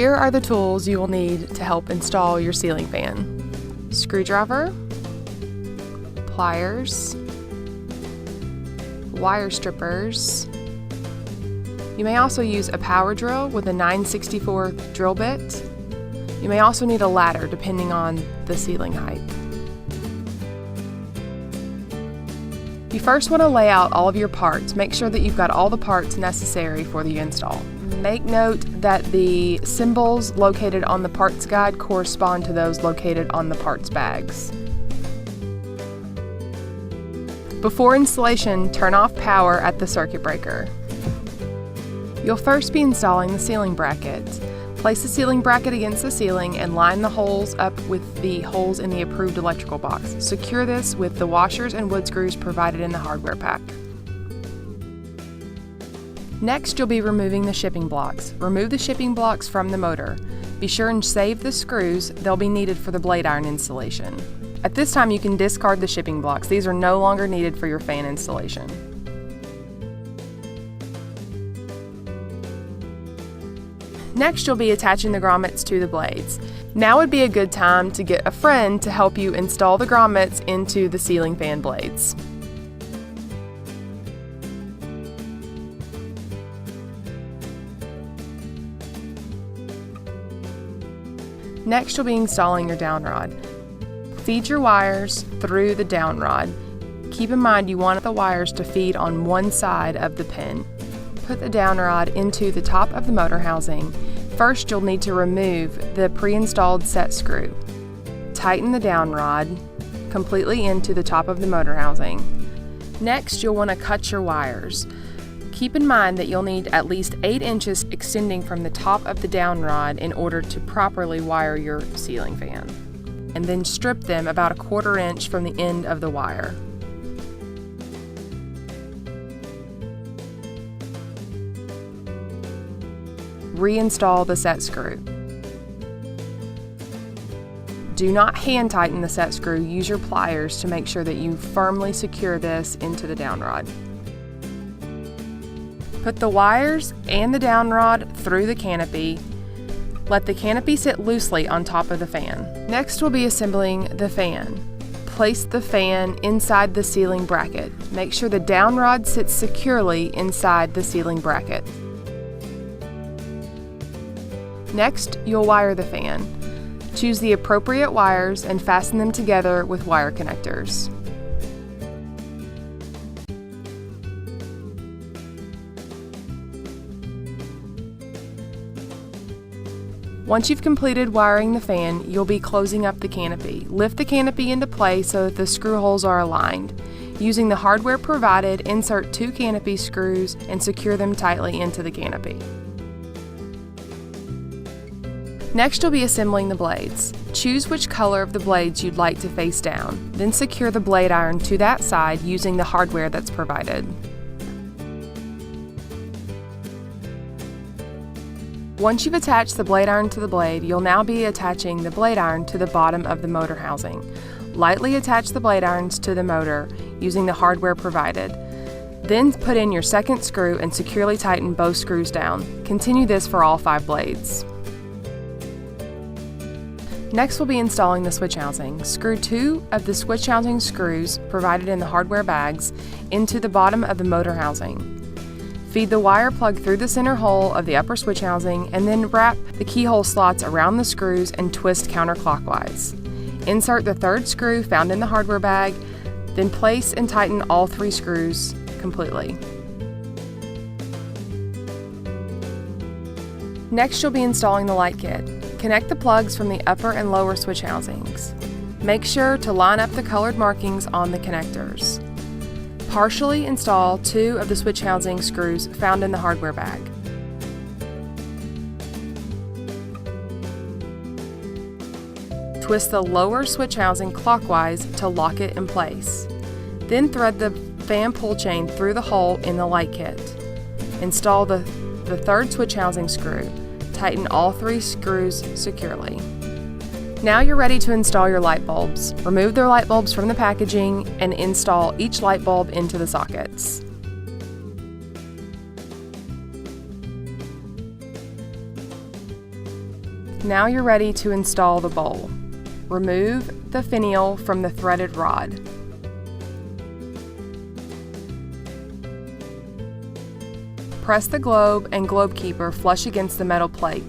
Here are the tools you will need to help install your ceiling fan: screwdriver, pliers, wire strippers. You may also use a power drill with a 9/64 drill bit. You may also need a ladder depending on the ceiling height. You first want to lay out all of your parts. Make sure that you've got all the parts necessary for the install. Make note that the symbols located on the parts guide correspond to those located on the parts bags. Before installation, turn off power at the circuit breaker. You'll first be installing the ceiling bracket. Place the ceiling bracket against the ceiling and line the holes up with the holes in the approved electrical box. Secure this with the washers and wood screws provided in the hardware pack. Next, you'll be removing the shipping blocks. Remove the shipping blocks from the motor. Be sure and save the screws. They'll be needed for the blade iron installation. At this time, you can discard the shipping blocks. These are no longer needed for your fan installation. Next, you'll be attaching the grommets to the blades. Now would be a good time to get a friend to help you install the grommets into the ceiling fan blades. Next, you'll be installing your downrod. Feed your wires through the downrod. Keep in mind you want the wires to feed on one side of the pin. Put the downrod into the top of the motor housing. First, you'll need to remove the pre-installed set screw. Tighten the downrod completely into the top of the motor housing. Next, you'll want to cut your wires. Keep in mind that you'll need at least 8 inches extending from the top of the downrod in order to properly wire your ceiling fan. And then strip them about 1/4 inch from the end of the wire. Reinstall the set screw. Do not hand tighten the set screw. Use your pliers to make sure that you firmly secure this into the downrod. Put the wires and the downrod through the canopy. Let the canopy sit loosely on top of the fan. Next, we'll be assembling the fan. Place the fan inside the ceiling bracket. Make sure the downrod sits securely inside the ceiling bracket. Next, you'll wire the fan. Choose the appropriate wires and fasten them together with wire connectors. Once you've completed wiring the fan, you'll be closing up the canopy. Lift the canopy into place so that the screw holes are aligned. Using the hardware provided, insert 2 canopy screws and secure them tightly into the canopy. Next, you'll be assembling the blades. Choose which color of the blades you'd like to face down. Then secure the blade iron to that side using the hardware that's provided. Once you've attached the blade iron to the blade, you'll now be attaching the blade iron to the bottom of the motor housing. Lightly attach the blade irons to the motor using the hardware provided. Then put in your second screw and securely tighten both screws down. Continue this for all 5 blades. Next, we'll be installing the switch housing. Screw 2 of the switch housing screws provided in the hardware bags into the bottom of the motor housing. Feed the wire plug through the center hole of the upper switch housing and then wrap the keyhole slots around the screws and twist counterclockwise. Insert the 3rd screw found in the hardware bag, then place and tighten all 3 screws completely. Next, you'll be installing the light kit. Connect the plugs from the upper and lower switch housings. Make sure to line up the colored markings on the connectors. Partially install 2 of the switch housing screws found in the hardware bag. Twist the lower switch housing clockwise to lock it in place. Then thread the fan pull chain through the hole in the light kit. Install the 3rd switch housing screw. Tighten all 3 screws securely. Now you're ready to install your light bulbs. Remove the light bulbs from the packaging and install each light bulb into the sockets. Now you're ready to install the bowl. Remove the finial from the threaded rod. Press the globe and globe keeper flush against the metal plate.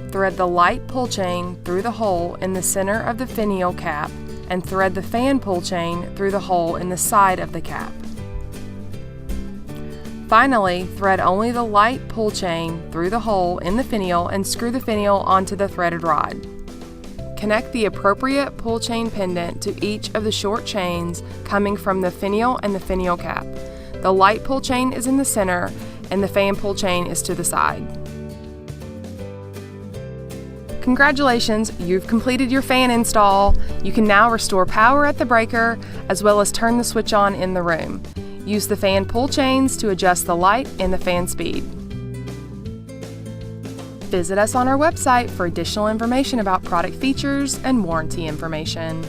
Thread the light pull chain through the hole in the center of the finial cap and thread the fan pull chain through the hole in the side of the cap. Finally, thread only the light pull chain through the hole in the finial and screw the finial onto the threaded rod. Connect the appropriate pull chain pendant to each of the short chains coming from the finial and the finial cap. The light pull chain is in the center and the fan pull chain is to the side. Congratulations, you've completed your fan install. You can now restore power at the breaker as well as turn the switch on in the room. Use the fan pull chains to adjust the light and the fan speed. Visit us on our website for additional information about product features and warranty information.